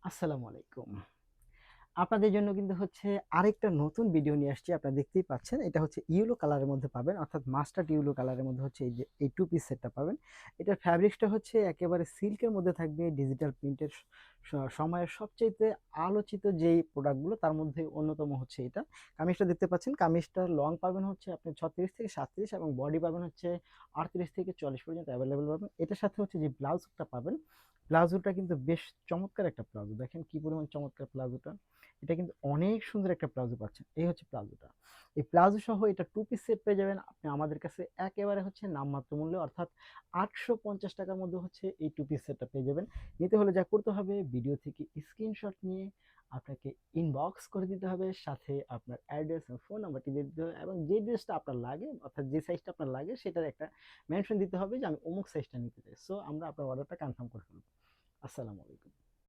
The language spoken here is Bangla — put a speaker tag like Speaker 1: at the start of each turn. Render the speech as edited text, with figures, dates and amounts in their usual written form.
Speaker 1: আসসালামু আলাইকুম। আপনাদের জন্য কিন্তু হচ্ছে আরেকটা নতুন ভিডিও নিয়ে আসছি। আপনারা দেখতেই পাচ্ছেন। এটা হচ্ছে ইয়েলো কালারের মধ্যে পাবেন, অর্থাৎ মাস্টার্ড ইয়েলো কালারের মধ্যে হচ্ছে এই যে এই 2 পিস সেটটা পাবেন। এটার ফ্যাব্রিক্সটা হচ্ছে একেবারে সিল্কের মধ্যে থাকবে, ডিজিটাল প্রিন্টের সময়ের সবচাইতে আলোচিত যেই প্রোডাক্টগুলো তার মধ্যে অন্যতম হচ্ছে এটা। কামিজটা দেখতে পাচ্ছেন, কামিজটার লং পাবেন হচ্ছে আপনি 36 থেকে 37 এবং বডি পাবেন হচ্ছে 38 থেকে 40 পর্যন্ত অ্যাভেলেবল পাবেন। এটার সাথে হচ্ছে যে ব্লাউজটা পাবেন, প্লাজোটা কিন্তু বেশ চমৎকার একটা প্লাজো। দেখেন কি পরিমাণ চমৎকার প্লাজোটা। এটা কিন্তু অনেক সুন্দর একটা প্লাজো পাচ্ছেন। এই হচ্ছে প্লাজোটা। এই প্লাজো সহ এটা 2 পিস সেট পেয়ে যাবেন আপনি আমাদের কাছে একেবারে হচ্ছে নামমাত্র মূল্যে, অর্থাৎ 850 টাকার মধ্যে হচ্ছে এই 2 পিস সেটটা পেয়ে যাবেন। নিতে হলে যা করতে হবে, ভিডিও থেকে স্ক্রিনশট নিয়ে আপনাকে ইনবক্স করে দিতে হবে, সাথে আপনার অ্যাড্রেস এবং ফোন নাম্বারটি দিয়ে দিতে হবে, এবং যে ড্রেসটা আপনার লাগে অর্থাৎ যে সাইজটা আপনার লাগে সেটার একটা মেনশন দিতে হবে যে আমি অমুক সাইজটা নিতে চাই। সো আমরা আপনার অর্ডারটা কনফার্ম করে ফেলবো। আসসালামু আলাইকুম।